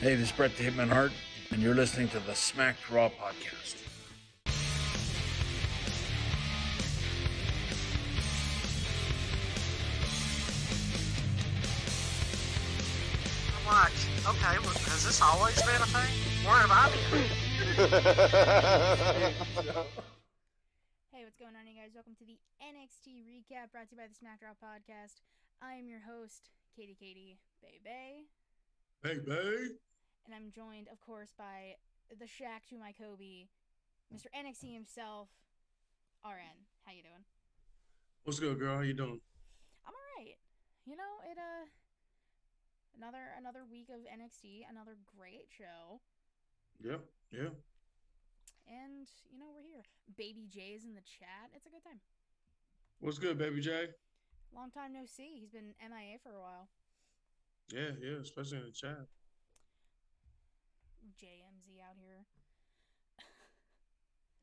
Hey, this is Brett the Hitman Hart, and you're listening to the Smacked Raw podcast. Watch. Okay, well, has this always been a thing? Where have I been? Hey, what's going on, you guys? Welcome to the NXT recap brought to you by the SmackDown podcast. I am your host, Katie Baby. Hey. And I'm joined, of course, by the Shaq to my Kobe, Mr. NXT himself, RN. How you doing? What's good, girl? How you doing? I'm alright. You know, another week of NXT, another great show. Yeah. And, you know, we're here. Baby J's in the chat. It's a good time. What's good, Baby J? Long time no see. He's been MIA for a while. Yeah, especially in the chat. JMZ out here.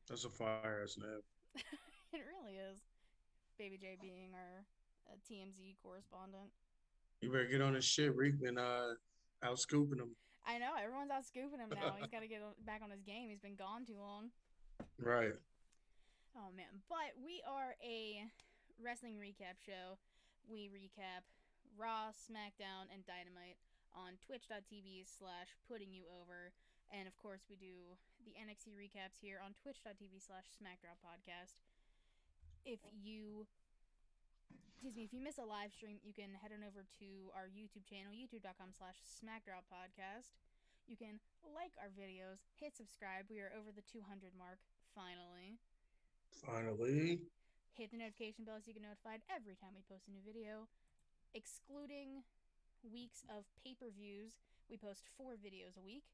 That's a fire-ass name. It really is. Baby J being our TMZ correspondent. You better get on his shit. Reek been out scooping him. I know, everyone's out scooping him now. He's got to get back on his game. He's been gone too long. Right. Oh, man. But we are a wrestling recap show. We recap Raw, SmackDown, and Dynamite on twitch.tv/puttingyouover. And, of course, we do the NXT recaps here on twitch.tv/SmackDroppPodcast. If you miss a live stream, you can head on over to our YouTube channel, youtube.com/SmackDroppPodcast. You can like our videos, hit subscribe. We are over the 200 mark, finally. Hit the notification bell so you get notified every time we post a new video. Excluding weeks of pay-per-views, we post 4 videos a week.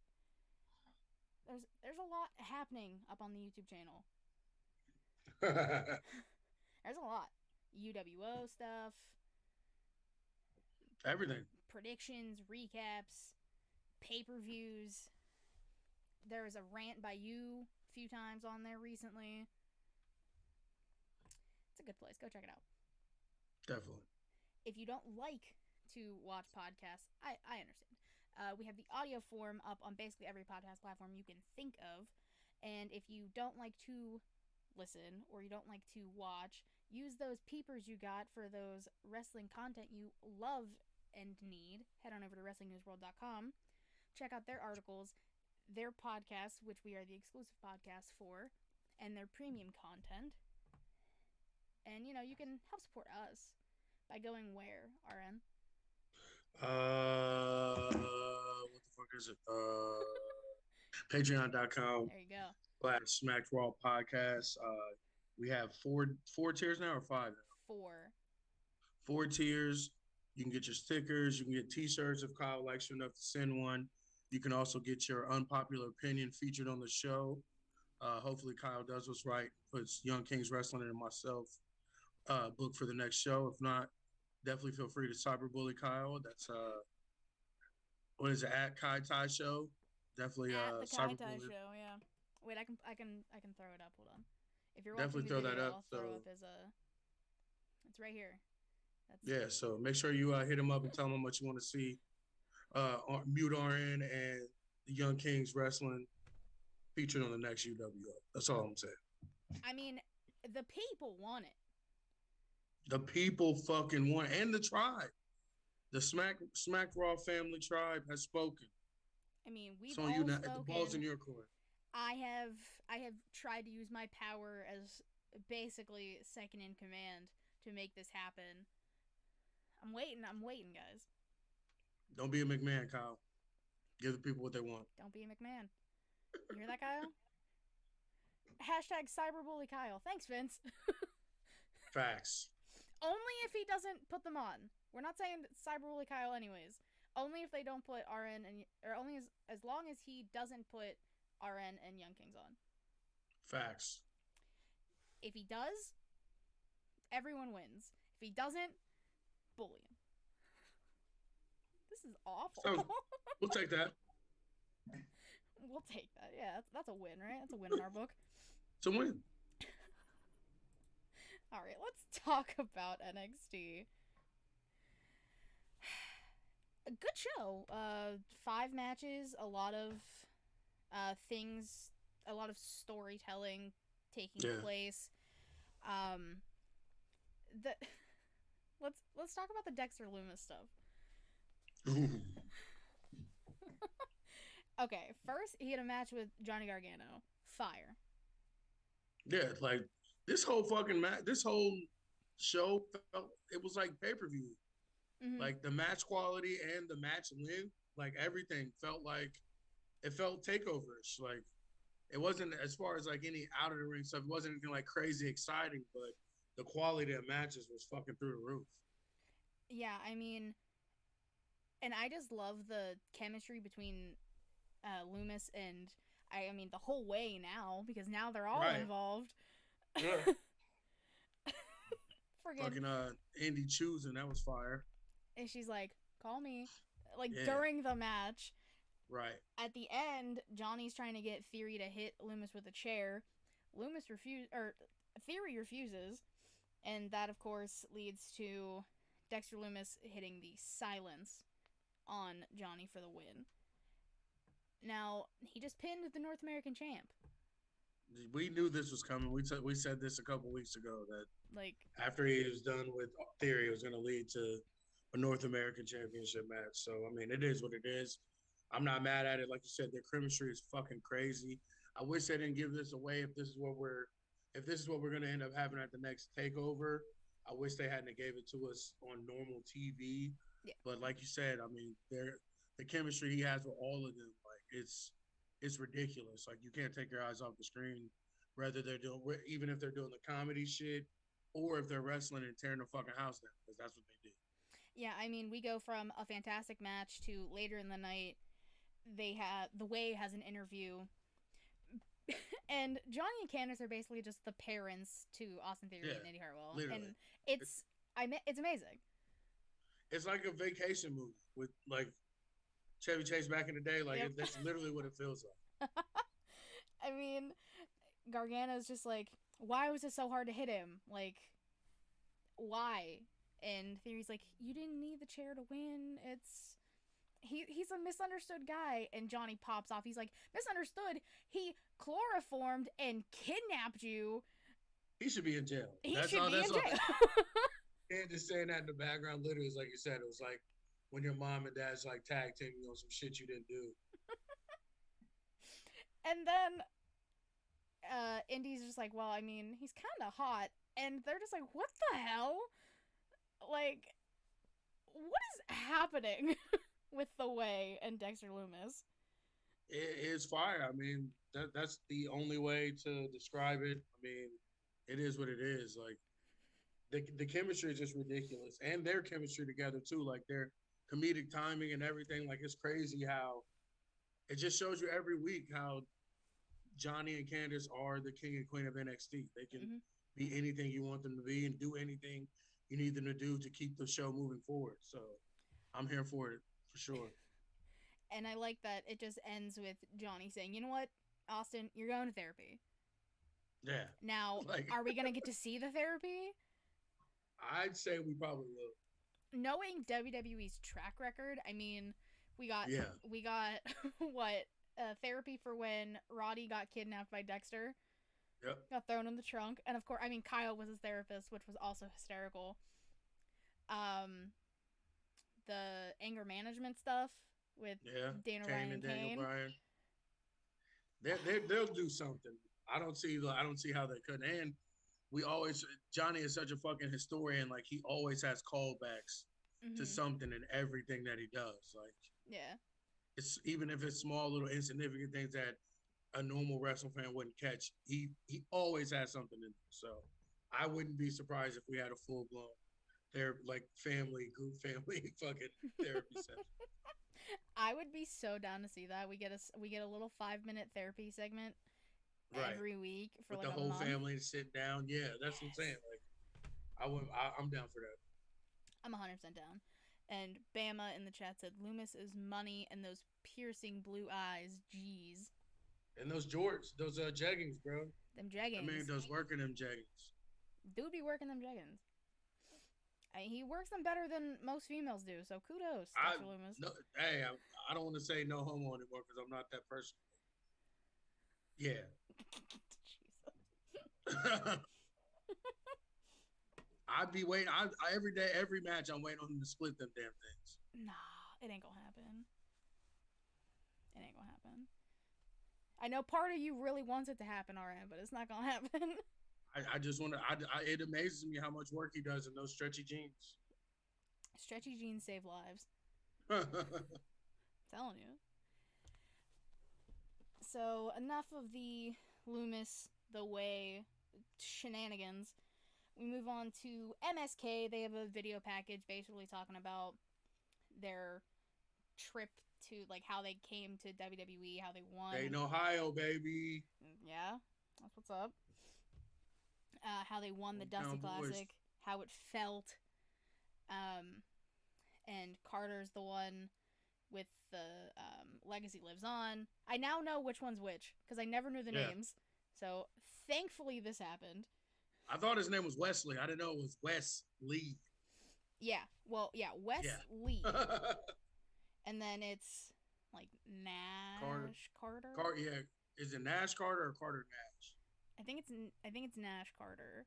There's a lot happening up on the YouTube channel. There's a lot. UWO stuff. Everything. Predictions, recaps, pay-per-views. There was a rant by you a few times on there recently. It's a good place. Go check it out. Definitely. If you don't like to watch podcasts, I understand. We have the audio form up on basically every podcast platform you can think of. And if you don't like to listen or you don't like to watch, use those peepers you got for those wrestling content you love and need. Head on over to WrestlingNewsWorld.com. Check out their articles, their podcasts, which we are the exclusive podcast for, and their premium content. And, you know, you can help support us by going where, RN? What the fuck is it? Patreon.com. There you go. /Smacked Raw podcast. We have four tiers now or 5 now? 4. 4 tiers. You can get your stickers. You can get t-shirts if Kyle likes you enough to send one. You can also get your unpopular opinion featured on the show. Hopefully Kyle does what's right, puts Young Kings Wrestling and myself book for the next show. If not, definitely feel free to cyberbully Kyle. That's what is it, at Kai Tai Show? Definitely at the Kai Tai cyberbully. Show, yeah. Wait, I can throw it up. Hold on. If you're Definitely watching the throw video, that up. I'll throw up as a. It's right here. Yeah, so make sure you hit him up and tell him how much you want to see Mute RN and the Young Kings Wrestling featured on the next UWO. That's all I'm saying. I mean, the people want it. The people fucking want it. And the tribe. The Smack Raw family tribe has spoken. I mean, we've so all you spoken. The ball's in your court. I have tried to use my power as basically second in command to make this happen. I'm waiting, guys. Don't be a McMahon, Kyle. Give the people what they want. Don't be a McMahon. You hear that, Kyle? #cyberbully Kyle. Thanks, Vince. Facts. Only if he doesn't put them on. We're not saying cyberbully Kyle anyways. Only if they don't put RN or only as long as he doesn't put RN and Young Kings on. Facts. If he does, everyone wins. If he doesn't, bully him. This is awful. So, we'll take that. We'll take that. Yeah, that's a win, right? That's a win in our book. It's a win. All right, let's talk about NXT. A good show. 5 matches, a lot of things, a lot of storytelling taking Yeah. place. Um, the let's talk about the Dexter Loomis stuff. Okay, first he had a match with Johnny Gargano. Fire. Yeah, like this whole fucking match, this whole show felt it was like pay per view. Mm-hmm. Like the match quality and the match length, like everything felt like it felt takeoverish. Like it wasn't as far as like any out of the ring stuff. It wasn't anything like crazy exciting, but the quality of matches was fucking through the roof. Yeah, I mean, and I just love the chemistry between Loomis and I mean the whole way now because now they're all Right. involved. Yeah. Friggin' Fucking Indy choosing that was fire. and she's like, "Call me," like Yeah. during the match. Right. At the end, Johnny's trying to get Theory to hit Loomis with a chair. Theory refuses, and that of course leads to Dexter Loomis hitting the silence on Johnny for the win. Now he just pinned the North American champ. We knew this was coming. We said this a couple weeks ago that Like, after he was done with Theory, it was going to lead to a North American Championship match. So I mean, it is what it is. I'm not mad at it. Like you said, their chemistry is fucking crazy. I wish they didn't give this away. If this is what we're going to end up having at the next takeover, I wish they hadn't gave it to us on normal TV. yeah, But like you said, I mean, the chemistry he has with all of them, like it's ridiculous. Like you can't take your eyes off the screen, whether they're doing even if they're doing the comedy shit or if they're wrestling and tearing the fucking house down because that's what they do. yeah. I mean, we go from a fantastic match to later in the night. They have the Way has an interview, and Johnny and Candice are basically just the parents to Austin Theory Yeah, and Eddie Hartwell, literally. and it's amazing. It's like a vacation movie with like Chevy Chase back in the day. Like Yep. that's literally what it feels like. I mean, Gargano's just like, why was it so hard to hit him? Like, why? And Theory's like, you didn't need the chair to win. He's a misunderstood guy. And Johnny pops off. He's like, misunderstood? He chloroformed and kidnapped you. He should be in jail. He That's should all. be That's in all. jail. And just saying that in the background, literally, is like you said. It was like when your mom and dad's like tag teaming on some shit you didn't do. And then Indy's just like, well, I mean, he's kind of hot. And they're just like, what the hell? Like, what is happening with The Way and Dexter Loomis? It is fire. I mean, that's the only way to describe it. I mean, it is what it is. Like the chemistry is just ridiculous, and their chemistry together too. Like their comedic timing and everything. Like it's crazy how it just shows you every week how Johnny and Candice are the king and queen of NXT. They can Mm-hmm. be anything you want them to be and do anything you need them to do to keep the show moving forward. So I'm here for it for sure. And I like that it just ends with Johnny saying, you know what, Austin, you're going to therapy. Yeah. Now, Like are we going to get to see the therapy? I'd say we probably will. Knowing WWE's track record, I mean, we got what therapy for when Roddy got kidnapped by Dexter, Yep. got thrown in the trunk, and of course, I mean, Kyle was his therapist, which was also hysterical. The anger management stuff with Dana Kane Ryan and and Daniel Kane. Bryan. They'll do something. I don't see how they could. And we always Johnny is such a fucking historian. Like he always has callbacks to Mm-hmm. something in everything that he does. Like Yeah. it's even if it's small little insignificant things that a normal wrestling fan wouldn't catch. He always has something in there. So I wouldn't be surprised if we had a full blown like group family fucking therapy session. I would be so down to see that. We get a little 5-minute therapy segment Right. every week for With like the a whole month. family to sit down. Yeah, that's what I'm saying. Like I'm down for that. I'm 100% down. And Bama in the chat said Loomis is money and those piercing blue eyes. Jeez. And those jorts, those jeggings, bro. Them jeggings. I mean, those working them jeggings. Dude be working them jeggings. He works them better than most females do, so kudos, I Dexter Loomis. no, hey, I don't want to say no homo anymore because I'm not that person. Yeah. I'd be waiting. Every day, every match, I'm waiting on him to split them damn things. Nah, it ain't gonna happen. It ain't gonna happen. I know part of you really wants it to happen, RN, but it's not gonna happen. I just want to. It amazes me how much work he does in those stretchy jeans. Stretchy jeans save lives. I'm telling you. So enough of the Loomis the Way shenanigans. We move on to MSK. They have a video package basically talking about their trip to like how they came to WWE, how they won. Dayton, Ohio, baby. Yeah, that's what's up. How they won the Dusty Classic, how it felt. And Carter's the one with the Legacy Lives On. I now know which one's which because I never knew the names. So thankfully this happened. I thought his name was Wesley. I didn't know it was Wes Lee. Yeah, well, yeah, Wes Lee. And then it's like Nash Carter. Yeah, is it Nash Carter or Carter Nash? I think it's Nash Carter.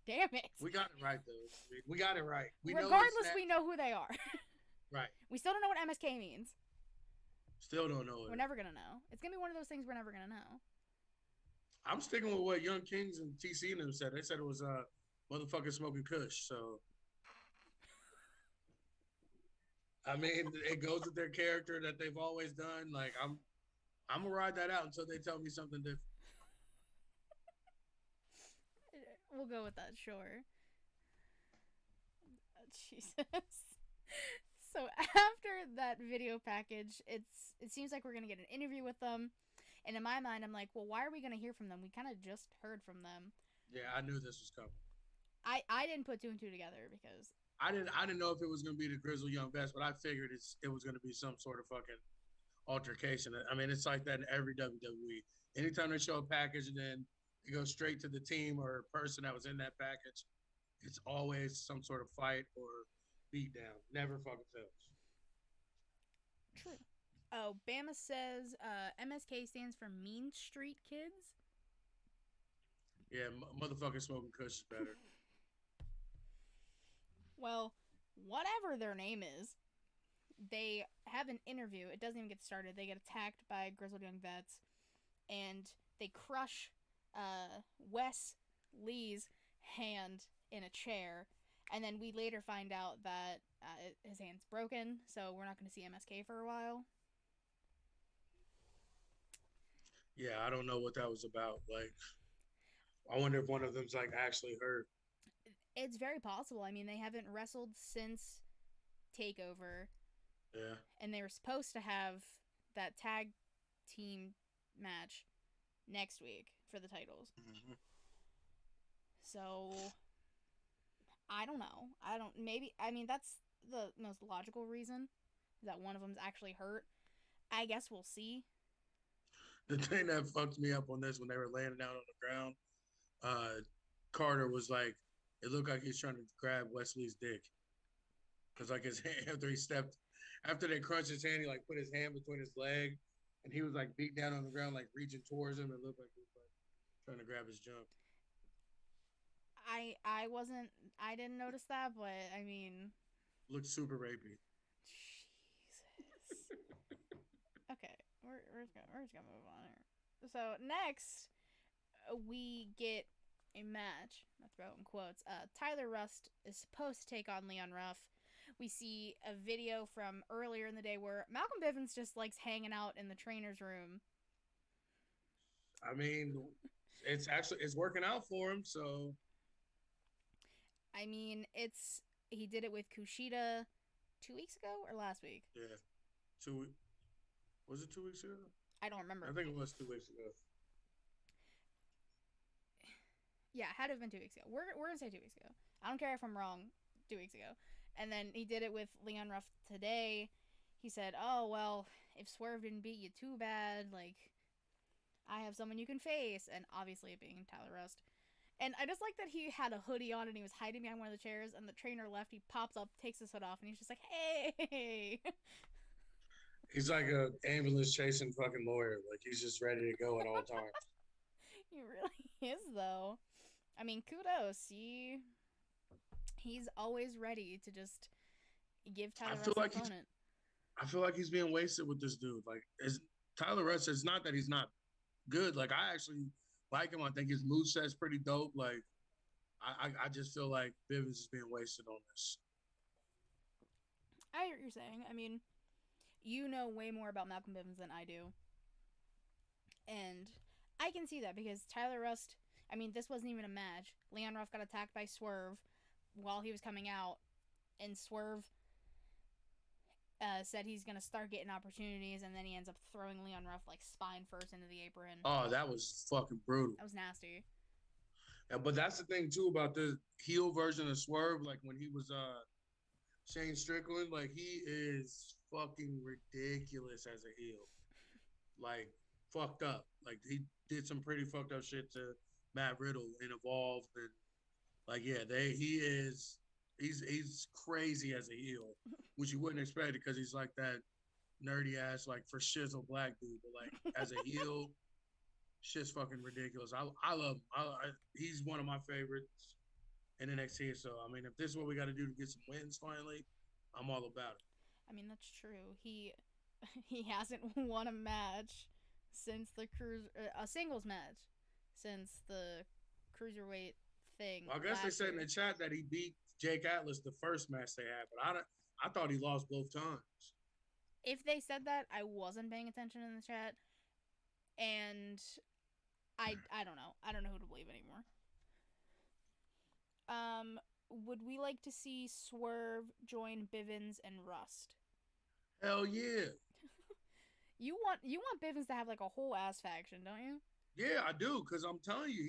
Damn it. We got it right though. We got it right. Regardless, we know who they are. Right. We still don't know what MSK means. Still don't know it. We're never gonna know. It's gonna be one of those things we're never gonna know. I'm sticking with what Young Kings and TC and them said. They said it was motherfucking smoking Kush. So, I mean, it goes with their character that they've always done. Like I'm gonna ride that out until they tell me something different. We'll go with that, sure. Jesus. So after that video package, it seems like we're gonna get an interview with them. And in my mind, I'm like, well, why are we gonna hear from them? We kind of just heard from them. Yeah, I knew this was coming. I didn't put two and two together because I didn't know if it was gonna be the Grizzled Young Vets, but I figured it was gonna be some sort of fucking altercation. I mean, it's like that in every WWE. Anytime they show a package and then it goes straight to the team or person that was in that package, it's always some sort of fight or beat down. Never fucking fails. True. Oh, Bama says MSK stands for Mean Street Kids. Yeah, motherfucking smoking Kush is better. Well, whatever their name is, they have an interview. It doesn't even get started. They get attacked by Grizzled Young Vets, and they crush Wes Lee's hand in a chair. And then we later find out that his hand's broken, so we're not going to see MSK for a while. Yeah, I don't know what that was about. Like, I wonder if one of them's like actually hurt. It's very possible. I mean, they haven't wrestled since TakeOver. Yeah. And they were supposed to have that tag team match next week for the titles. Mm-hmm. So, I don't know. I mean, that's the most logical reason, that one of them's actually hurt. I guess we'll see. The thing that fucked me up on this when they were laying down on the ground, Carter was like, it looked like he's trying to grab Wesley's dick. Because like his hand, after they crunched his hand, he like put his hand between his leg, and he was like beat down on the ground, like reaching towards him. It looked like he was like trying to grab his junk. I didn't notice that, but I mean, looked super rapey. Jesus. Okay, we're just gonna move on here. So next, we get a match. I throw in quotes. Tyler Rust is supposed to take on Leon Ruff. We see a video from earlier in the day where Malcolm Bivens just likes hanging out in the trainer's room. I mean, it's working out for him. So, I mean, he did it with Kushida 2 weeks ago or last week. Yeah, was it 2 weeks ago? I don't remember. I think it was 2 weeks ago. Yeah, it had to have been 2 weeks ago. We're gonna say 2 weeks ago. I don't care if I'm wrong. 2 weeks ago. And then he did it with Leon Ruff today. He said, oh, well, if Swerve didn't beat you too bad, like, I have someone you can face. And obviously it being Tyler Rust. And I just like that he had a hoodie on and he was hiding behind one of the chairs, and the trainer left. He pops up, takes his hood off, and he's just like, "Hey." He's like a ambulance chasing fucking lawyer. Like he's just ready to go at all times. He really is, though. I mean, kudos. He's always ready to just give I Tyler feel Russ an like he's opponent. I feel like he's being wasted with this dude. Like is Tyler Russ, it's not that he's not good. Like I actually like him. I think his moveset's pretty dope. Like I just feel like Bivens is being wasted on this. I hear what you're saying. I mean, you know way more about Malcolm Bivens than I do. And I can see that because Tyler Rust, I mean, this wasn't even a match. Leon Ruff got attacked by Swerve while he was coming out, and Swerve said he's going to start getting opportunities, and then he ends up throwing Leon Ruff like spine first into the apron. Oh, that was fucking brutal. That was nasty. Yeah, but that's the thing too about the heel version of Swerve. Like when he was Shane Strickland, like he is fucking ridiculous as a heel. Like fucked up. Like he did some pretty fucked up shit to Matt Riddle and Evolved, and like yeah, he's crazy as a heel, which you wouldn't expect because he's like that nerdy ass like for shizzle black dude, but like as a heel, shit's fucking ridiculous. I love him. He's one of my favorites in NXT. So I mean, if this is what we got to do to get some wins finally, I'm all about it. I mean, that's true. He hasn't won a match since the a singles match since the cruiserweight thing. Well, I guess they said year. in the chat that he beat Jake Atlas the first match they had, but I thought he lost both times. If they said that, I wasn't paying attention in the chat, and I don't know. I don't know who to believe anymore. Would we like to see Swerve join Bivens and Rust? Hell yeah. You want Bivens to have like a whole ass faction, don't you? Yeah, I do, because I'm telling you,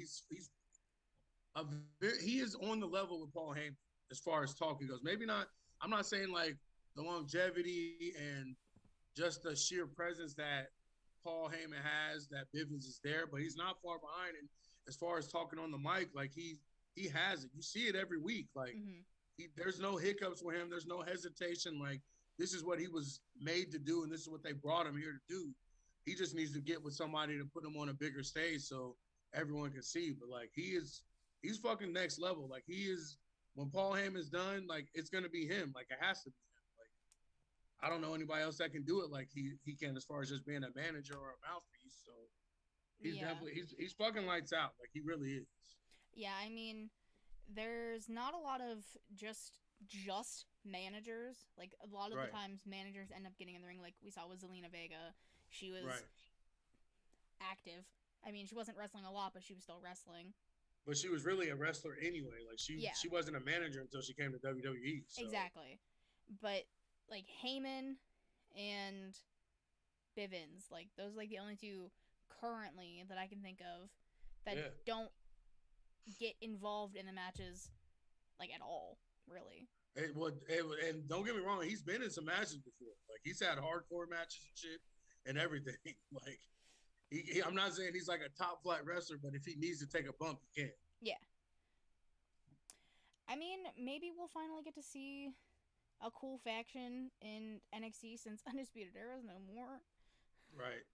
he is on the level with Paul Heyman as far as talking goes. Maybe not. I'm not saying like the longevity and just the sheer presence that Paul Heyman has, that Bivens is there, but he's not far behind. And as far as talking on the mic, like he has it. You see it every week. Like there's no hiccups with him. There's no hesitation. Like this is what he was made to do, and this is what they brought him here to do. He just needs to get with somebody to put him on a bigger stage so everyone can see. But like he's fucking next level. Like he is. When Paul Heyman's done, like it's gonna be him. Like it has to be him. Like I don't know anybody else that can do it like he can as far as just being a manager or a mouthpiece. So he's definitely he's fucking lights out. Like he really is. Yeah, I mean, there's not a lot of just managers. Like a lot of the times, managers end up getting in the ring. Like we saw with Zelina Vega, she was active. I mean, she wasn't wrestling a lot, but she was still wrestling. But she was really a wrestler anyway. Like she wasn't a manager until she came to WWE. So. Exactly, but like Heyman and Bivens, like those are like the only two currently that I can think of that don't get involved in the matches like at all, really. And don't get me wrong, he's been in some matches before. Like he's had hardcore matches and shit and everything. Like I'm not saying he's like a top flight wrestler, but if he needs to take a bump, he can. Yeah. I mean, maybe we'll finally get to see a cool faction in NXT since Undisputed Era is no more. Right.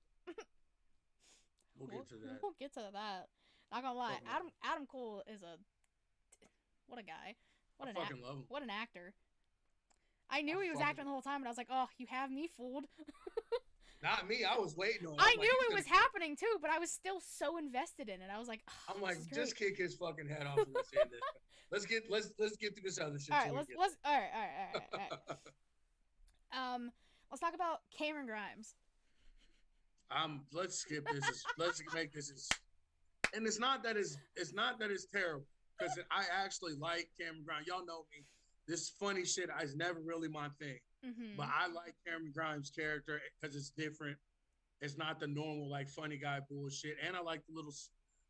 We'll get to that. We'll get to that. Not gonna lie, Adam Cole is what a guy. I fucking love him. What an actor. I knew he was acting the whole time, and I was like, oh, you have me fooled. Not me. I was waiting on it. I knew it was happening too, but I was still so invested in it. I was like, oh, I'm like, just kick his fucking head off and let's end this. Let's get through this other shit. All right, all right. Let's talk about Cameron Grimes. Let's skip this. Let's make this and it's not that it's terrible because I actually like Cameron Grimes. Y'all know me. This funny shit is never really my thing. Mm-hmm. But I like Cameron Grimes' character because it's different. It's not the normal like funny guy bullshit. And I like the little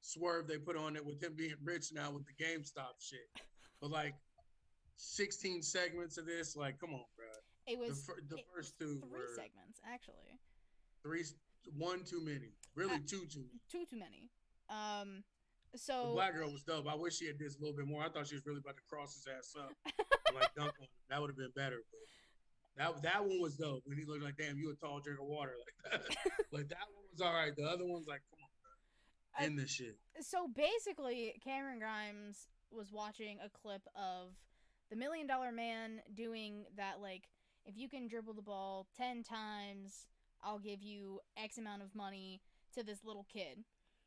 swerve they put on it with him being rich now with the GameStop shit. But like 16 segments of this, like come on, bro. It was the first two three segments actually. One too many. Really two too many. Two too many. The So black girl was dope. I wish she had this a little bit more. I thought she was really about to cross his ass up and like dunk on him. That would have been better. But that one was dope. When he looked like, damn, you a tall drink of water like that. Like that one was all right. The other one's like, come on, bro. End this shit. so basically, Cameron Grimes was watching a clip of the $1 Million Man doing that, like, if you can dribble the ball 10 times, I'll give you X amount of money to this little kid.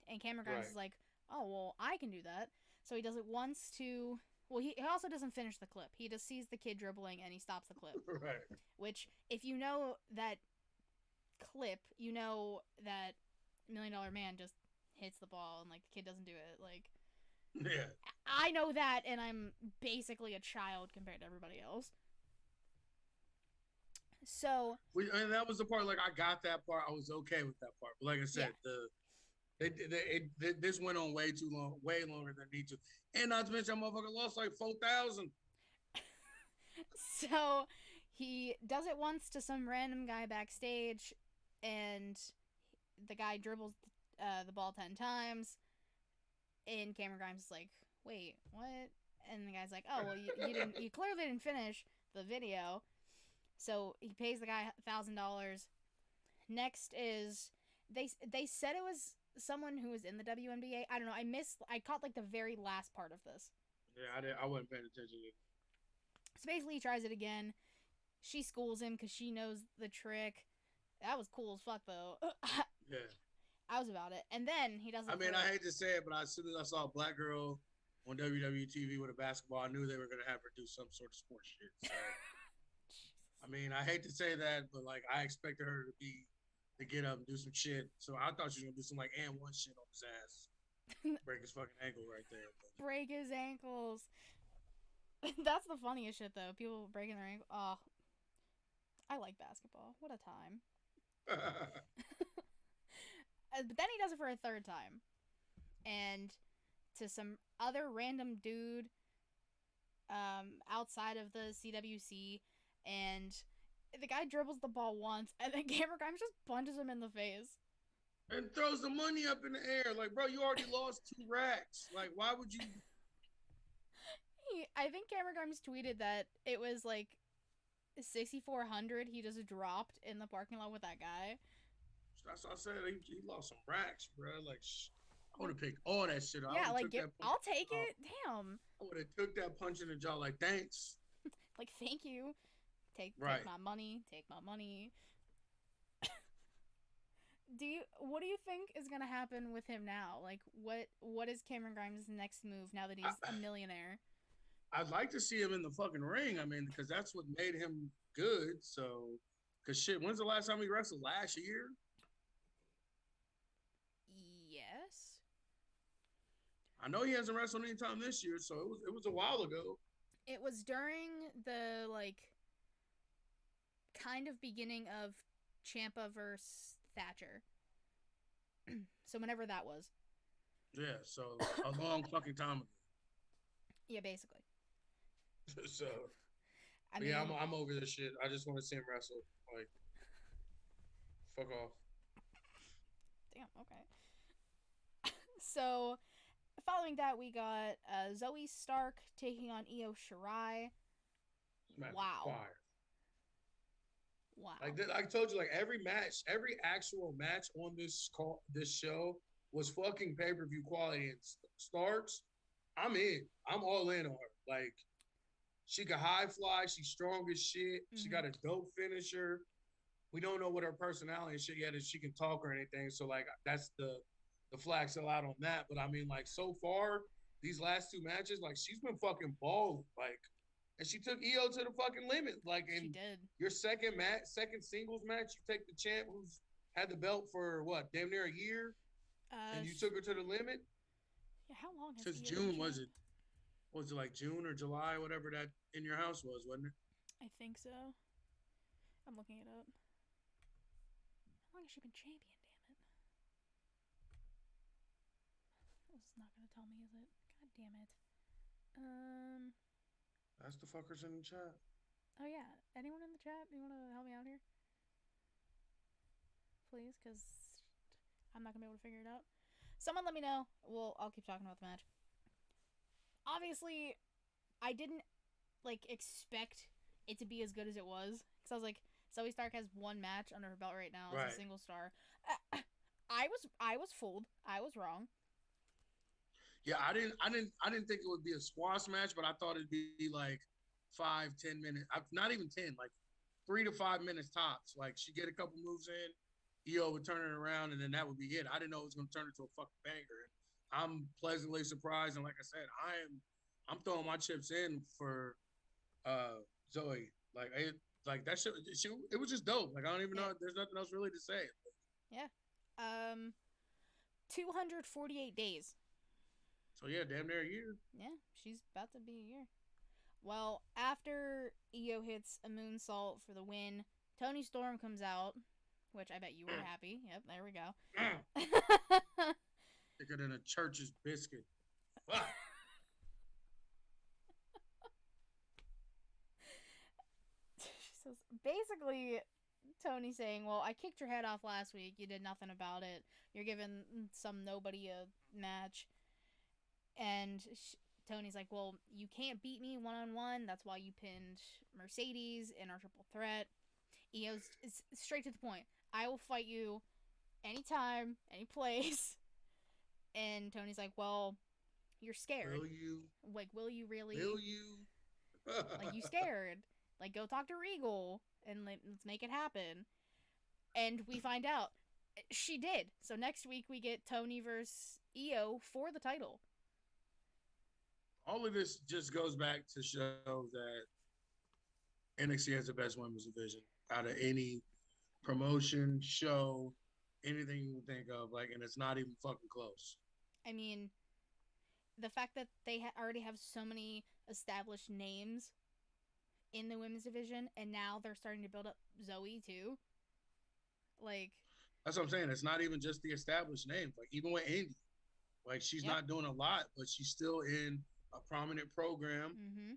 And Cameron Grimes Right. is like, oh, well, I can do that. So he does it once to. Well, he also doesn't finish the clip. He just sees the kid dribbling and he stops the clip. Right. Which, if you know that clip, you know that $1 Million Man just hits the ball and like the kid doesn't do it. Like, Yeah. I know that, and I'm basically a child compared to everybody else. So And that was the part. Like I got that part. I was okay with that part. But like I said, this went on way too long, way longer than it need to. And not to mention, that motherfucker lost like 4,000. so he does it once to some random guy backstage, and the guy dribbles the ball 10 times, and Cameron Grimes is like, wait, what? And the guy's like, oh, well, you clearly didn't finish the video. So he pays the guy $1,000. Next is they said it was someone who was in the WNBA. I don't know. I caught like the very last part of this. Yeah, I wasn't paying attention. So basically, he tries it again. She schools him because she knows the trick. That was cool as fuck, though. Yeah. I was about it. And then he does it. I mean, I hate to say it, but as soon as I saw a black girl on WWE TV with a basketball, I knew they were gonna have her do some sort of sports shit. So, I mean, I hate to say that, but like, I expected her to get up and do some shit. So I thought she was gonna do some like and one shit on his ass, break his fucking ankle right there. But. Break his ankles. That's the funniest shit, though. People breaking their ankle. Oh, I like basketball. What a time. But then he does it for a third time. And to some other random dude outside of the CWC. And the guy dribbles the ball once. And then Cameron Grimes just punches him in the face. And throws the money up in the air. Like, bro, you already lost 2 racks. Like, why would you? I think Cameron Grimes tweeted that it was like 6,400 he just dropped in the parking lot with that guy. That's what I said. He lost some racks, bro. Like, I would have picked all that shit up. Yeah, like, I'll take it. Damn. I would have took that punch in the jaw. Like, thanks. Like, thank you. Take my money. Take my money. What do you think is gonna happen with him now? Like, what is Cameron Grimes' next move now that he's a millionaire? I'd like to see him in the fucking ring. I mean, because that's what made him good. So, because shit, when's the last time he wrestled? Last year? Yes. I know he hasn't wrestled anytime this year, so it was a while ago. It was during the like kind of beginning of Ciampa versus Thatcher. So whenever that was. Yeah, so a long fucking time ago. Yeah, basically. So, I mean, yeah, I'm over this shit. I just want to see him wrestle. Like, fuck off. Damn. Okay. So, following that, we got Zoe Stark taking on Io Shirai. Wow. Fire. Wow. Like I told you, like every actual match on this show was fucking pay-per-view quality. And Starks, I'm in. I'm all in on her. Like, she can high fly. She's strong as shit. Mm-hmm. She got a dope finisher. We don't know what her personality and shit yet, if she can talk or anything. So, like, that's the flag still out on that. But, I mean, like, so far, these last 2 matches, like, she's been fucking balling. Like, and she took Io to the fucking limit. Like, in your second singles match, you take the champ who's had the belt for, what, damn near a year? And you took her to the limit? Yeah, how long has Since June, was it? Was it like June or July, whatever that In Your House was, wasn't it? I think so. I'm looking it up. How long has she been champion, damn it? This is not going to tell me, is it? God damn it. That's the fuckers in the chat. Oh, yeah. Anyone in the chat? You want to help me out here? Please, because I'm not going to be able to figure it out. Someone let me know. Well, I'll keep talking about the match. Obviously, I didn't expect it to be as good as it was because I was like, Zoe Stark has one match under her belt right now as a Right. single star. I was fooled. I was wrong. Yeah, I didn't think it would be a squash match, but I thought it'd be like 5-10 minutes. Not even 10, like 3 to 5 minutes tops. Like she get a couple moves in, EO would turn it around, and then that would be it. I didn't know it was going to turn into a fucking banger. I'm pleasantly surprised, and like I said, I'm throwing my chips in for Zoe. Like that shit, it was just dope. Like I don't even Yeah. know. There's nothing else really to say. Yeah. 248 days. So yeah, damn near a year. Yeah, she's about to be a year. Well, after Io hits a moonsault for the win, Tony Storm comes out, which I bet you were happy. Yep, there we go. Thicker than a church's biscuit. Fuck. She says basically Tony saying, "Well, I kicked your head off last week. You did nothing about it. You're giving some nobody a match." And Tony's like, "Well, you can't beat me one on one. That's why you pinned Mercedes in our triple threat." Io's straight to the point. I will fight you anytime, any place. And Tony's like, "Well, you're scared. Will you? Like, will you really? Will you? Like, you scared? Like, go talk to Regal and let's make it happen." And we find out she did. So next week we get Tony versus Io for the title. All of this just goes back to show that NXT has the best women's division out of any promotion, show, anything you can think of. Like, and it's not even fucking close. I mean, the fact that they already have so many established names in the women's division, and now they're starting to build up Zoe too. Like, That's what I'm saying. It's not even just the established names. Like, even with Indy, like she's yep. not doing a lot, but she's still in a prominent program. Mm-hmm.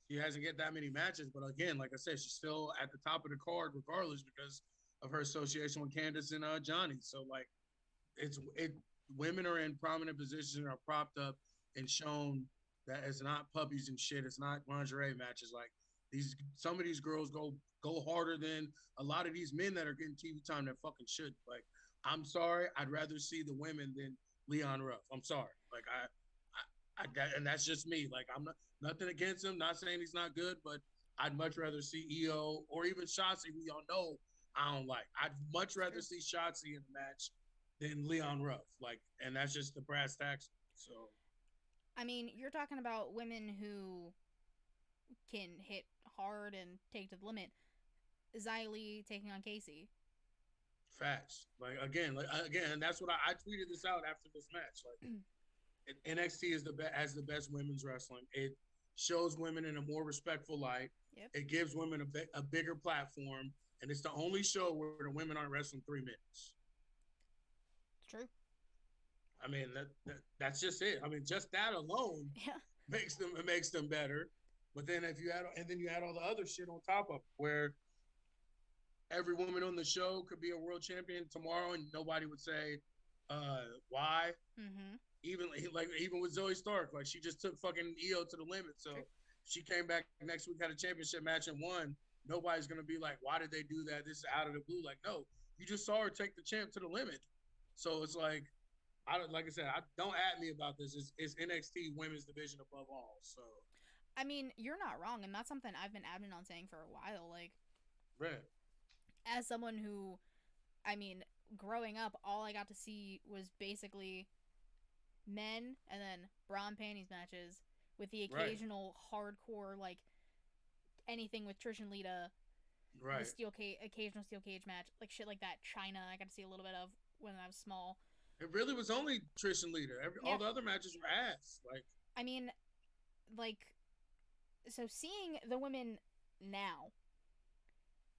She hasn't get that many matches, but again, like I said, she's still at the top of the card regardless because of her association with Candice and Johnny. So like, it women are in prominent positions and are propped up and shown that it's not puppies and shit. It's not lingerie matches. Like some of these girls go harder than a lot of these men that are getting TV time that fucking should. Like, I'm sorry, I'd rather see the women than Leon Ruff. I'm sorry. Like and that's just me. Like I'm not nothing against him. Not saying he's not good, but I'd much rather see EO or even Shotzi, who y'all know I don't like. I'd much rather see Shotzi in a match than Leon Ruff. Like, and that's just the brass tacks. So, I mean, you're talking about women who can hit hard and take to the limit. Xylee taking on Casey. facts. Like again, that's what I tweeted this out after this match. Like NXT is has the best women's wrestling. It shows women in a more respectful light. Yep. It gives women a bigger platform, and it's the only show where the women aren't wrestling 3 minutes. It's true. I mean that's just it. I mean just that alone makes them better. But then if you add all the other shit on top of it, where every woman on the show could be a world champion tomorrow, and nobody would say why. Mm-hmm. Even with Zoe Stark, like she just took fucking EO to the limit. So she came back next week, had a championship match and won. Nobody's gonna be like, why did they do that? This is out of the blue. Like, no, you just saw her take the champ to the limit. So it's like, like I said, don't at me about this. It's NXT women's division above all. So, I mean, you're not wrong, and that's something I've been adamant on saying for a while. Like, right. As someone who, I mean, growing up, all I got to see was basically men and then bra and panties matches with the occasional hardcore, like anything with Trish and Lita, right? The occasional steel cage match, like shit like that. China, I got to see a little bit of when I was small. It really was only Trish and Lita. All the other matches were ass. Like, I mean, like, so seeing the women now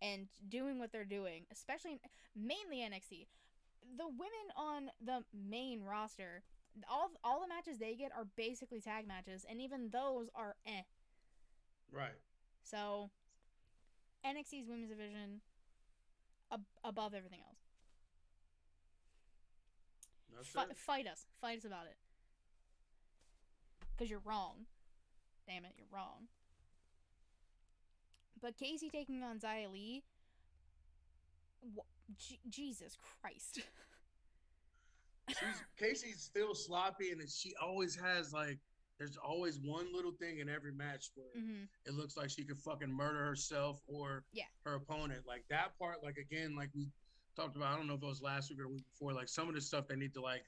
and doing what they're doing, especially mainly NXT, the women on the main roster, all the matches they get are basically tag matches, and even those are eh. Right. So NXT's women's division above everything else. That's it. Fight us. Fight us about it. Because you're wrong. Damn it, you're wrong. But Casey taking on Xia Li. Jesus Christ. Casey's still sloppy, and she always has like. There's always one little thing in every match where it looks like she could fucking murder herself or her opponent. Like that part, like again, like we talked about. I don't know if it was last week or the week before. Like some of the stuff they need to like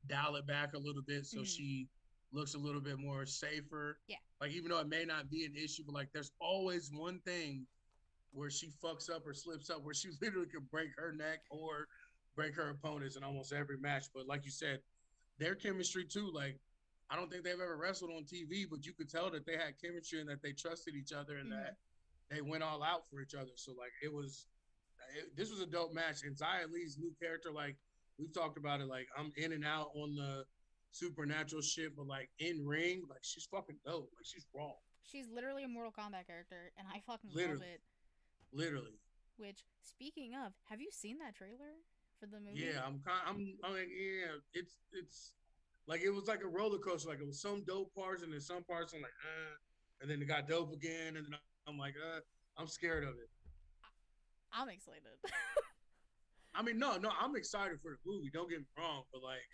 dial it back a little bit so she looks a little bit more safer. Yeah. Like even though it may not be an issue, but like there's always one thing where she fucks up or slips up where she literally could break her neck or break her opponents in almost every match. But like you said, their chemistry too, like I don't think they've ever wrestled on TV, but you could tell that they had chemistry and that they trusted each other and that they went all out for each other. So like this was a dope match. And Xia Li's new character, like we've talked about it, like I'm in and out on the supernatural shit, but like in ring, like she's fucking dope. Like she's raw. She's literally a Mortal Kombat character, and I fucking love it. Literally. Which, speaking of, have you seen that trailer for the movie? Yeah, I'm like, yeah, it's like it was like a roller coaster. Like it was some dope parts, and then some parts I'm like, and then it got dope again, and then I'm like, I'm scared of it. I'm excited. I mean, no, I'm excited for the movie. Don't get me wrong, but like,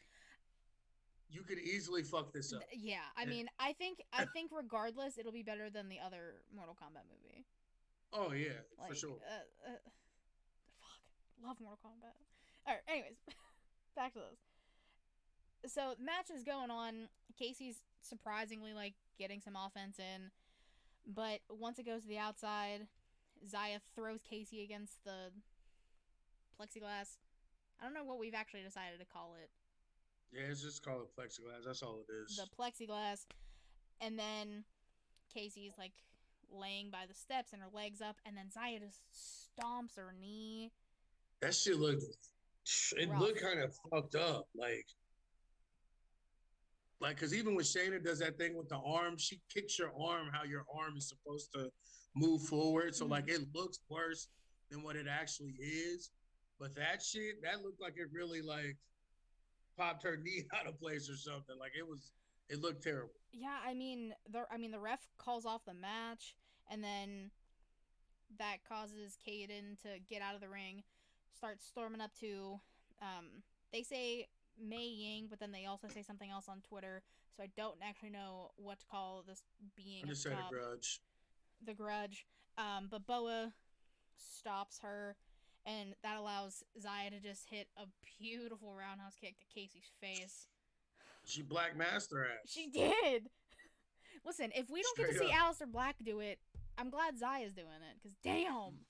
you could easily fuck this up. Yeah, I mean, I think regardless, it'll be better than the other Mortal Kombat movie. Oh yeah, like, for sure. Fuck, love Mortal Kombat. All right, anyways, back to this. So match is going on. Casey's surprisingly like getting some offense in, but once it goes to the outside, Xia throws Casey against the plexiglass. I don't know what we've actually decided to call it. Yeah, it's just called a plexiglass. That's all it is. The plexiglass, and then Casey's like laying by the steps and her legs up, and then Xia just stomps her knee. That shit looked kind of fucked up, like, because even when Shayna does that thing with the arm, she kicks your arm how your arm is supposed to move forward. So, like, it looks worse than what it actually is. But that shit, that looked like it really, like, popped her knee out of place or something. Like, it looked terrible. Yeah, I mean, the ref calls off the match, and then that causes Kaden to get out of the ring, start storming up to, they say Mei Ying, but then they also say something else on Twitter, so I don't actually know what to call this being. I just said a grudge. The grudge. But Boa stops her, and that allows Xia to just hit a beautiful roundhouse kick to Casey's face. She Black Master ass. She did! Listen, if we don't get to see Aleister Black do it, I'm glad Zaya's doing it, because damn!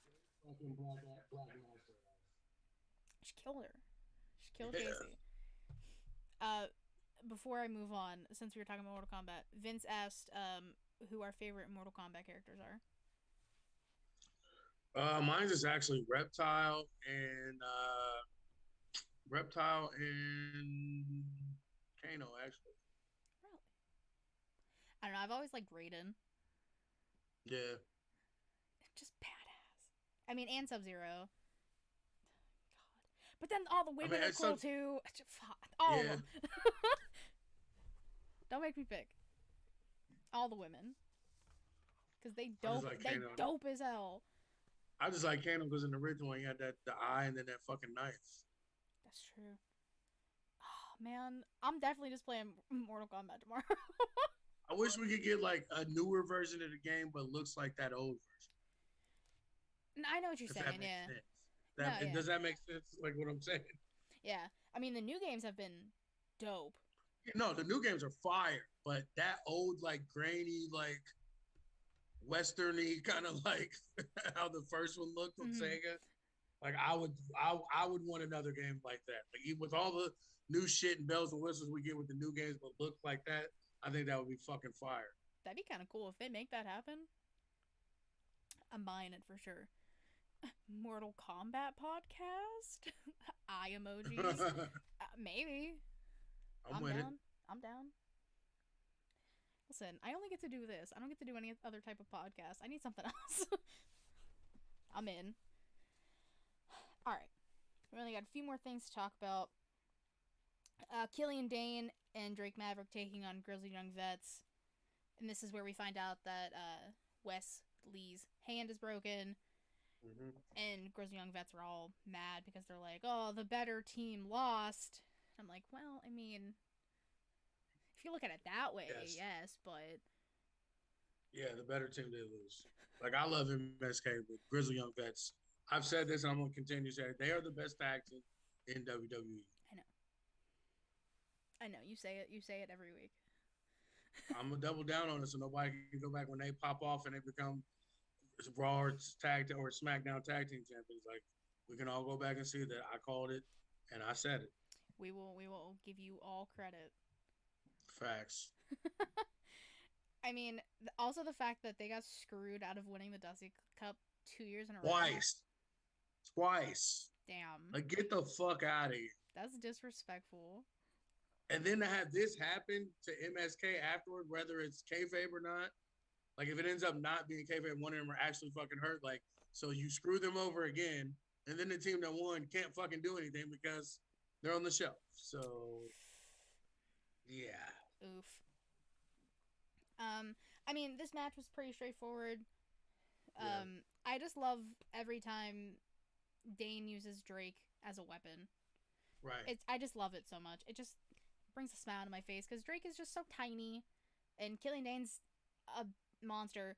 She killed her. She killed Casey. Before I move on, since we were talking about Mortal Kombat, Vince asked who our favorite Mortal Kombat characters are. Mine's is actually Reptile and Kano, actually. Really? I don't know. I've always liked Raiden. Yeah. Just badass. I mean, and Sub-Zero. God. But then all the women are cool too. All of them. Don't make me pick. All the women. Because they dope as hell. I just like Kano because in the original one, he had the eye and then that fucking knife. That's true. Oh, man. I'm definitely just playing Mortal Kombat tomorrow. I wish we could get like a newer version of the game, but looks like that old version. I know what you're saying, yeah. Does that make sense? Like what I'm saying? Yeah. I mean, the new games have been dope. No, the new games are fire, but that old, like, grainy, like, westerny kind of like how the first one looked on Sega. Like, I would want another game like that. Like, with all the new shit and bells and whistles we get with the new games, but look like that, I think that would be fucking fire. That'd be kind of cool if they make that happen. I'm buying it for sure. Mortal Kombat podcast? Eye emojis? Maybe. I'm down. Listen, I only get to do this. I don't get to do any other type of podcast. I need something else. I'm in. Alright. We only got a few more things to talk about. Killian Dane and Drake Maverick taking on Grizzled Young Vets. And this is where we find out that Wes Lee's hand is broken. Mm-hmm. And Grizzled Young Vets are all mad because they're like, oh, the better team lost. I'm like, well, I mean, if you look at it that way, yes, but... Yeah, the better team did lose. Like, I love MSK, but Grizzly Young Vets, I've said this and I'm going to continue to say it. They are the best tag team in WWE. I know. You say it every week. I'm going to double down on it so nobody can go back when they pop off and they become Raw or SmackDown tag team champions. Like, we can all go back and see that I called it and I said it. We will give you all credit. Facts. I mean, also the fact that they got screwed out of winning the Dusty Cup 2 years in a row. Twice. Damn. Like, get the fuck out of here. That's disrespectful. And then to have this happen to MSK afterward, whether it's kayfabe or not, like if it ends up not being kayfabe, one of them are actually fucking hurt, like, so you screw them over again, and then the team that won can't fucking do anything because they're on the shelf. So, yeah. Oof. I mean, this match was pretty straightforward. I just love every time Dane uses Drake as a weapon. Right. I just love it so much. It just brings a smile to my face because Drake is just so tiny, and Killian Dane's a monster,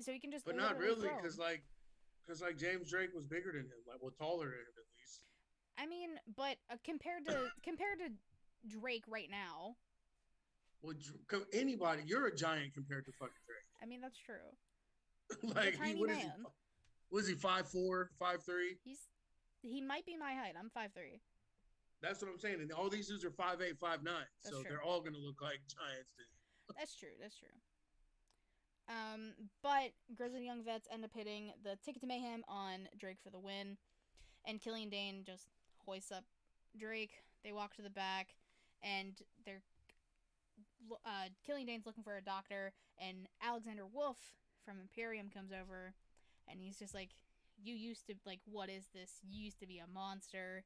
so he can just. But not really, because like James Drake was bigger than him, like, well, taller than him at least. I mean, but compared to Drake right now. Well, anybody, you're a giant compared to fucking Drake. I mean, that's true. Like, tiny man. Was he 5'4", 5'3"? He might be my height. I'm 5'3". That's what I'm saying. And all these dudes are 5'8", 5'9". So true. They're all gonna look like giants. That's true. But Grizzled Young Vets end up hitting the Ticket to Mayhem on Drake for the win, and Killian Dane just hoists up Drake. They walk to the back, and they're Killian Dane's looking for a doctor, and Alexander Wolf from Imperium comes over, and he's just like, you used to, like, what is this? You used to be a monster.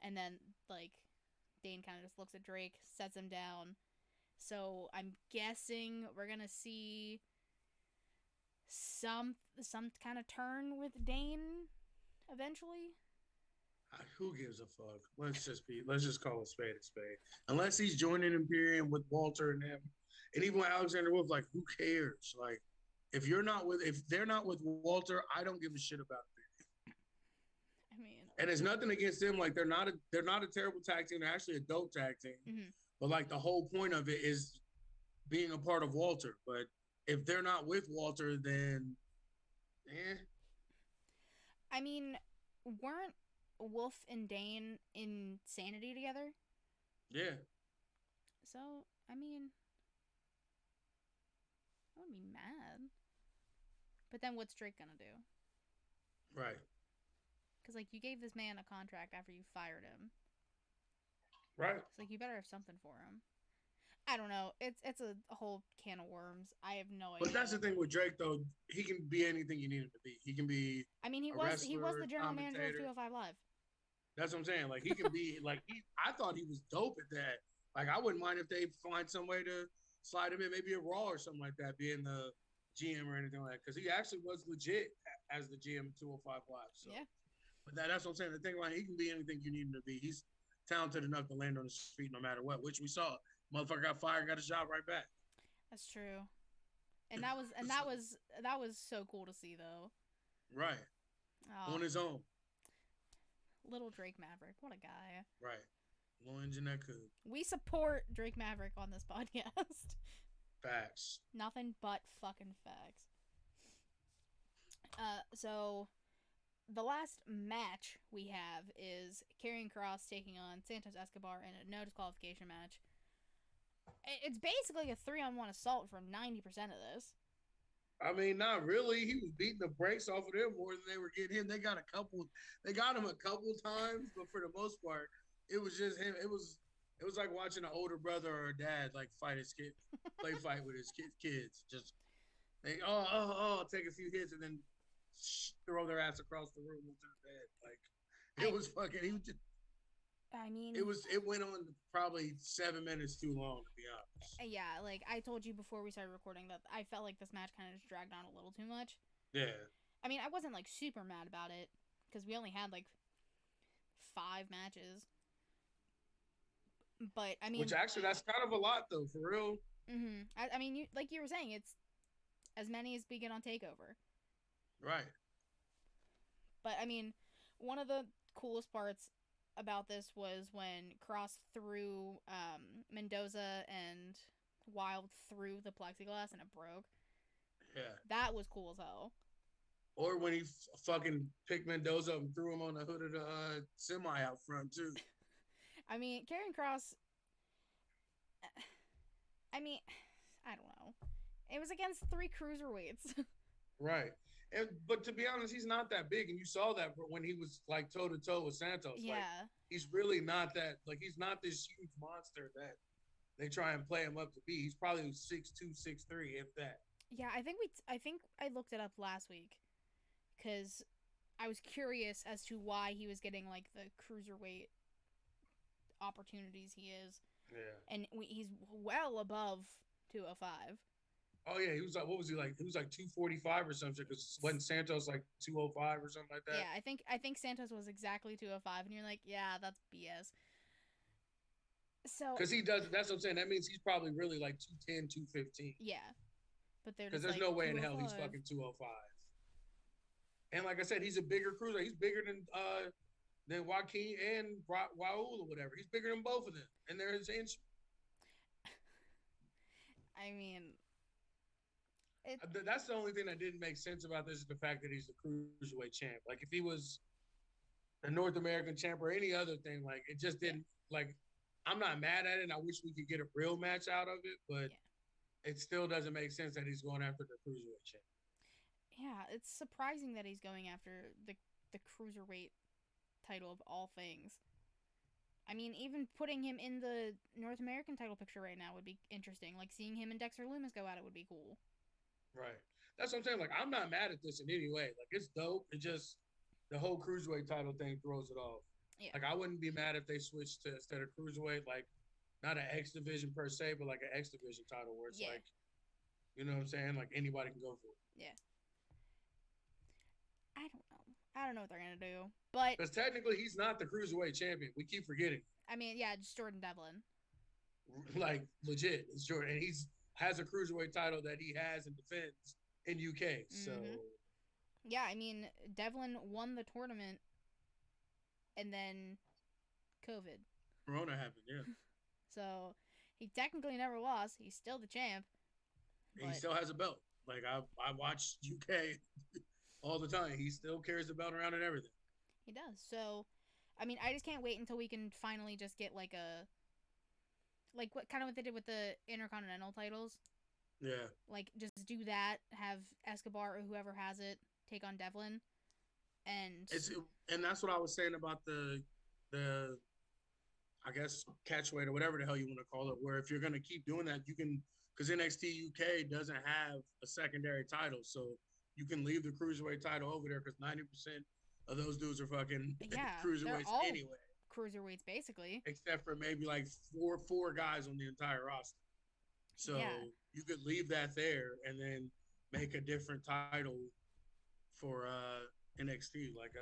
And then, like, Dane kind of just looks at Drake, sets him down. So I'm guessing we're gonna see some kind of turn with Dane eventually. Who gives a fuck? Let's just call a spade a spade. Unless he's joining Imperium with Walter and them, and even with Alexander Wolf, like, who cares? Like, if they're not with Walter, I don't give a shit about it. I mean, and it's nothing against them. Like, they're not a terrible tag team. They're actually a dope tag team. Mm-hmm. But like, the whole point of it is being a part of Walter. But if they're not with Walter, then I mean, weren't Wolf and Dane in Sanity together? Yeah. So, I mean, I wouldn't be mad. But then what's Drake gonna do? Right. Because, like, you gave this man a contract after you fired him. Right. It's like, you better have something for him. I don't know. It's a whole can of worms. I have no idea. But that's the thing with Drake, though. He can be anything you need him to be. He can be. I mean, he was the general manager of 205 Live. That's what I'm saying. Like, he can be like. I thought he was dope at that. Like, I wouldn't mind if they find some way to slide him in, maybe a Raw or something like that, being the GM or anything like that. Because he actually was legit as the GM of 205 Live. So. Yeah. But that's what I'm saying. The thing about him, he can be anything you need him to be. He's talented enough to land on his feet no matter what, which we saw. Motherfucker got fired, got his job right back. That's true. And that was so cool to see, though. Right. Oh. On his own. Little Drake Maverick. What a guy. Right. Little engine that could. We support Drake Maverick on this podcast. Facts. Nothing but fucking facts. So the last match we have is Karrion Kross taking on Santos Escobar in a no disqualification match. It's basically a 3-on-1 assault for 90% of this. I mean, not really. He was beating the brakes off of them more than they were getting him. They got him a couple times, but for the most part, it was just him. It was like watching an older brother or a dad like fight his kid, fight with his kids. Just they take a few hits and then throw their ass across the room into the bed. Like, it was fucking. He was just. I mean, It went on probably 7 minutes too long, to be honest. yeah, like I told you before we started recording that I felt like this match kind of just dragged on a little too much. Yeah. I mean, I wasn't like super mad about it because we only had like 5 matches. But I mean, Which actually, that's kind of a lot, though, for real. I mean, like you were saying, it's as many as we get on Takeover. Right. But I mean, one of the coolest parts about this was when Cross threw Mendoza and Wild through the plexiglass and it broke. Yeah. That was cool as hell. Or when he fucking picked Mendoza up and threw him on the hood of the semi out front, too. I mean, Karrion Cross. I mean, I don't know. It was against 3 cruiserweights. Right. But to be honest, he's not that big, and you saw that when he was like toe to toe with Santos. Yeah. Like, he's really not that. Like, he's not this huge monster that they try and play him up to be. He's probably 6'2", 6'3", if that. Yeah, I think I looked it up last week because I was curious as to why he was getting like the cruiserweight opportunities he is. Yeah. And he's well above 205. Oh yeah, he was like, what was he like? He was like 245 or something. Because wasn't Santos like 205 or something like that? Yeah, I think Santos was exactly 205, and you're like, yeah, that's BS. So because he does. That's what I'm saying. That means he's probably really like 210, 215. yeah, but they're Because just there's like no way in hell 205. he's fucking 205. And like I said, he's a bigger cruiser. He's bigger than Joaquin and Raul or whatever. He's bigger than both of them, and they're his inch. I mean, That's the only thing that didn't make sense about this is the fact that he's the cruiserweight champ. Like if he was a North American champ or any other thing, like it just didn't like. I'm not mad at it. And I wish we could get a real match out of it, but it still doesn't make sense that he's going after the cruiserweight champ. Yeah, it's surprising that he's going after the cruiserweight title of all things. I mean, even putting him in the North American title picture right now would be interesting. Like seeing him and Dexter Lumis go at it would be cool. Right. That's what I'm saying. Like, I'm not mad at this in any way. Like, it's dope. It just the whole cruiserweight title thing throws it off. Yeah. Like, I wouldn't be mad if they switched to instead of cruiserweight, like not an X division per se, but like an X division title where it's like, you know what I'm saying? Like anybody can go for it. Yeah. I don't know what they're gonna do, but because technically he's not the cruiserweight champion. We keep forgetting. I mean, yeah, just Jordan Devlin. Like legit, it's Jordan, and he's has a cruiserweight title that he has and defends in UK. So yeah, I mean, Devlin won the tournament, and then COVID. Corona happened, yeah. So he technically never lost. He's still the champ. He still has a belt. Like I watch UK all the time. He still carries the belt around and everything. He does. So, I mean, I just can't wait until we can finally just get like what kind of what they did with the Intercontinental titles. Yeah. Like just do that. Have Escobar or whoever has it take on Devlin, and that's what I was saying about the I guess catchweight or whatever the hell you want to call it. Where if you're gonna keep doing that, you can because NXT UK doesn't have a secondary title, so you can leave the cruiserweight title over there because 90% of those dudes are fucking cruiserweights anyway. Cruiserweights basically, except for maybe like four guys on the entire roster. So you could leave that there and then make a different title for NXT. Like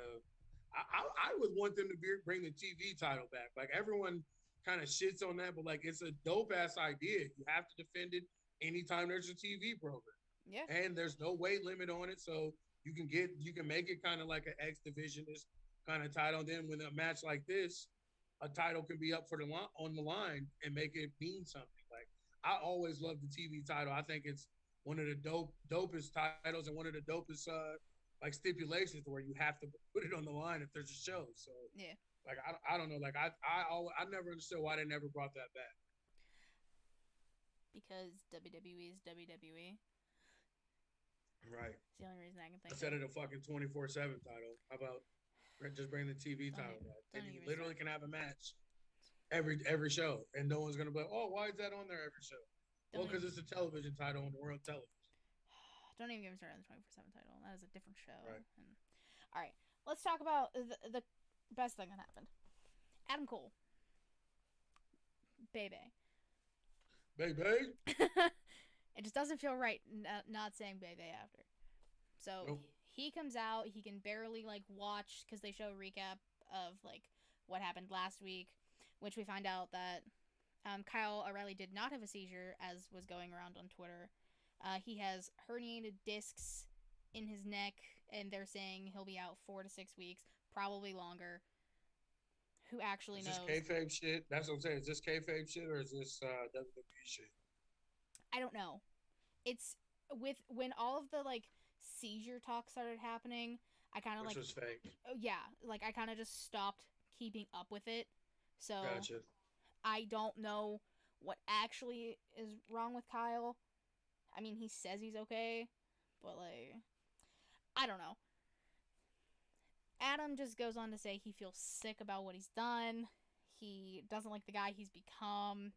I would want them to bring the TV title back. Like everyone kind of shits on that, but like it's a dope ass idea. You have to defend it anytime there's a TV program. Yeah. And there's no weight limit on it, so you can make it kind of like an X divisionist kind of title. And then with a match like this, a title can be up for on the line and make it mean something. Like I always love the TV title. I think it's one of the dopest titles and one of the dopest like stipulations where you have to put it on the line if there's a show. So yeah, like I don't know. Like I never understood why they never brought that back. Because WWE is WWE. Right. It's the only reason I can think. Instead of the fucking 24/7 title, how about just bring the TV title back? And you literally can have a match every show, and no one's gonna be like, "Oh, why is that on there every show?" Well, because it's a television title on the world television. Don't even get me started on the 24/7 title. That is a different show. Right. All right, let's talk about the best thing that happened. Adam Cole, baby. Baby. It just doesn't feel right not saying baby after. So Nope. he comes out. He can barely like watch because they show a recap of like what happened last week, which we find out that Kyle O'Reilly did not have a seizure, as was going around on Twitter. He has herniated discs in his neck, and they're saying he'll be out 4 to 6 weeks, probably longer. Who actually Is this knows? kayfabe shit? That's what I'm saying. Is this kayfabe shit or is this WWE shit? I don't know. It's with when all of the like seizure talk started happening. I kind of Which like, was fake. oh, yeah, like I kind of just stopped keeping up with it. So Gotcha. I don't know what actually is wrong with Kyle. I mean, he says he's okay, but like, I don't know. Adam just goes on to say he feels sick about what he's done. He doesn't like the guy he's become.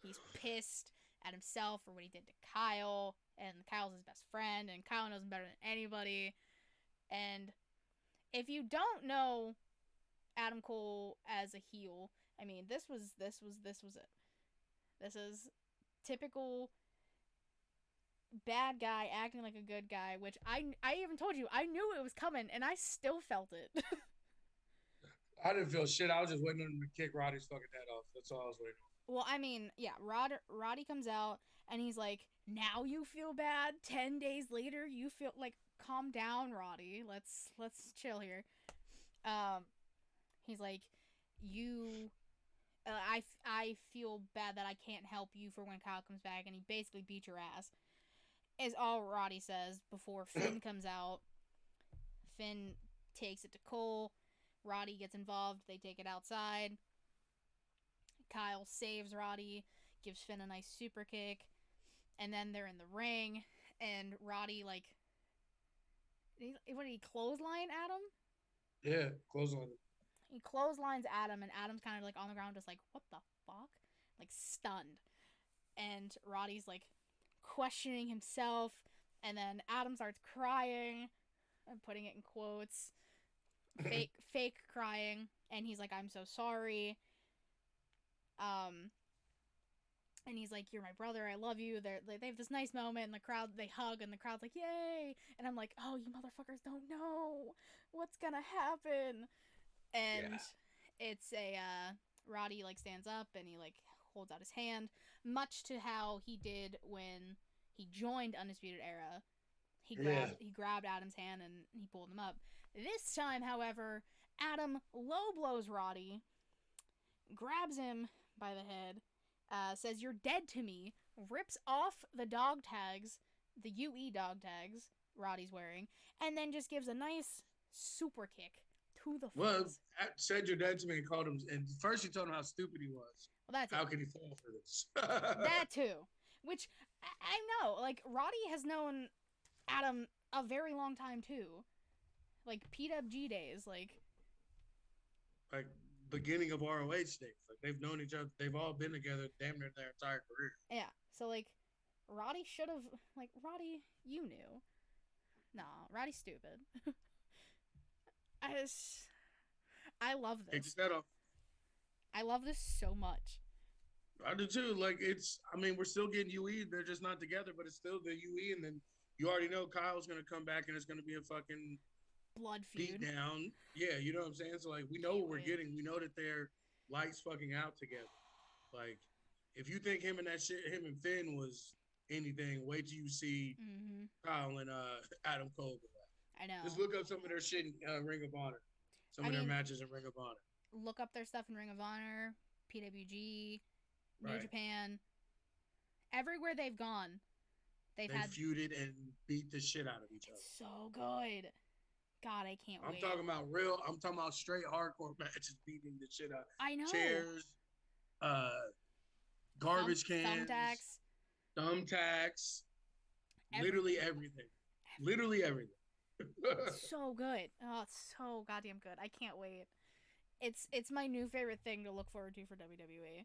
He's pissed at himself for what he did to Kyle, and Kyle's his best friend, and Kyle knows him better than anybody. And if you don't know Adam Cole as a heel, I mean, this was it. This is typical bad guy acting like a good guy, which I even told you I knew it was coming, and I still felt it. I didn't feel shit. I was just waiting on him to kick Roddy's fucking head off. That's all I was waiting on. Well, I mean, yeah, Roddy comes out and he's like, "Now you feel bad. 10 days later, you feel like calm down, Roddy. Let's chill here." Um, he's like, "You, I feel bad that I can't help you for when Kyle comes back," and he basically beat your ass. Is all Roddy says before Finn comes out. Finn takes it to Cole. Roddy gets involved. They take it outside. Kyle saves Roddy, gives Finn a nice super kick, and then they're in the ring, and Roddy, like, what did he clothesline Adam? Yeah, close on him. He clotheslines Adam, and Adam's kind of like on the ground, just like, what the fuck? Like, stunned. And Roddy's like questioning himself, and then Adam starts crying. I'm putting it in quotes. Fake crying, and he's like, "I'm so sorry." And he's like, "You're my brother. I love you." They have this nice moment, and the crowd, they hug, and the crowd's like, "Yay!" And I'm like, "Oh, you motherfuckers don't know what's gonna happen." And Yeah. it's a Roddy like stands up and he like holds out his hand, much to how he did when he joined Undisputed Era. He grabbed Adam's hand and he pulled him up. This time, however, Adam low blows Roddy, grabs him by the head, says, "You're dead to me," rips off the dog tags, the UE dog tags Roddy's wearing, and then just gives a nice super kick to the Well, face. said your dad to me and called him. And first, he told him how stupid he was. Well, that's How it. could he fall for this? That too. Which, I know, like, Roddy has known Adam a very long time too. Like, PWG days, like, Like beginning of ROH days. Like they've known each other. They've all been together damn near their entire career. yeah. So, like, Roddy should have, like, Roddy, you knew. Nah, Roddy's stupid. I love Kick this. his head off. I love this so much. I do too. Like I mean, we're still getting UE. They're just not together, but it's still the UE. And then you already know Kyle's gonna come back and it's gonna be a fucking Blood beat feud. down. Yeah, you know what I'm saying? So like we know what we're getting. We know that they're lights fucking out together. Like if you think him and Finn was anything, wait till you see Kyle and Adam Cole go out. I know. Just look up some of their shit in Ring of Honor. Some of their matches in Ring of Honor. Look up their stuff in Ring of Honor, PWG, New Japan. Everywhere they've gone, they've had feuded and beat the shit out of each other. So good. God, I can't wait. I'm talking about straight hardcore matches beating the shit out. I know. Chairs, garbage cans, thumbtacks, literally everything. Literally everything. So good. Oh, it's so goddamn good. I can't wait. It's my new favorite thing to look forward to for WWE.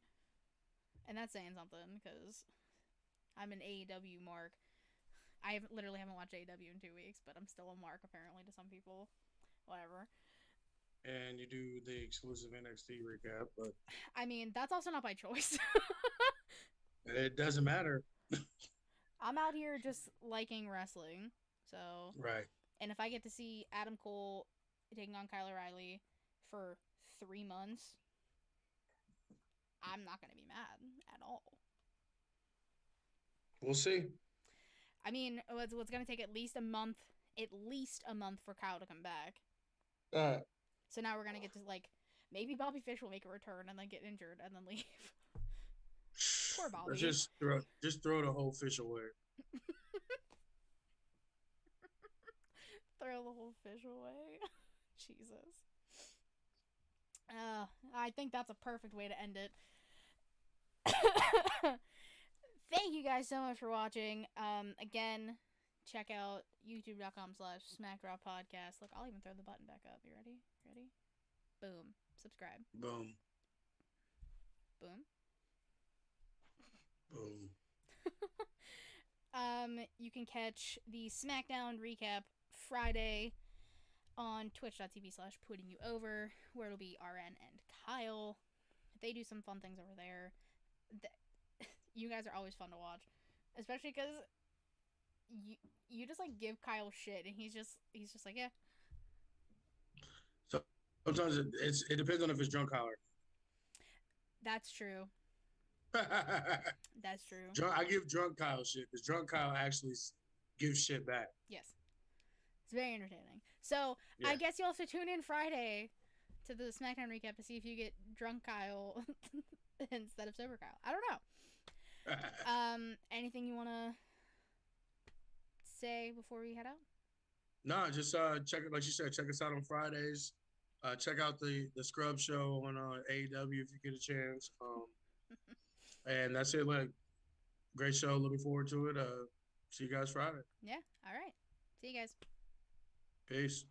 And that's saying something, because I'm an AEW mark. I literally haven't watched AEW in 2 weeks, but I'm still a mark apparently to some people. Whatever. and you do the exclusive NXT recap. But I mean, that's also not by choice. it doesn't matter. I'm out here just liking wrestling. So, Right. and if I get to see Adam Cole taking on Kyle O'Reilly for 3 months, I'm not gonna be mad at all. We'll see. I mean, what's gonna take at least a month for Kyle to come back. Uh, So now we're gonna get to like maybe Bobby Fish will make a return and then get injured and then leave. Poor Bobby. Let's just throw the whole fish away. Throw the whole fish away. Jesus. I think that's a perfect way to end it. Thank you guys so much for watching. Again, check out youtube.com/SmackDrop Podcast. Look, I'll even throw the button back up. You ready? Ready? Boom. Subscribe. Boom. Boom. Boom. You can catch the SmackDown recap Friday on twitch.tv/puttingyouover, where it'll be RN and Kyle. They do some fun things over there. You guys are always fun to watch, especially because you just like give Kyle shit, and he's just like, yeah. So sometimes it depends on if it's drunk Kyle. That's true. That's true. I give drunk Kyle shit because drunk Kyle actually gives shit back. Yes. It's very entertaining. So yeah. I guess you'll have to tune in Friday to the SmackDown recap to see if you get drunk Kyle instead of sober Kyle. I don't know. Anything you want to say before we head out? No, just check it. Like you said, check us out on Fridays. Check out the Scrub Show on AEW if you get a chance. And that's it. Like, great show. Looking forward to it. See you guys Friday. Yeah. All right. See you guys. Peace.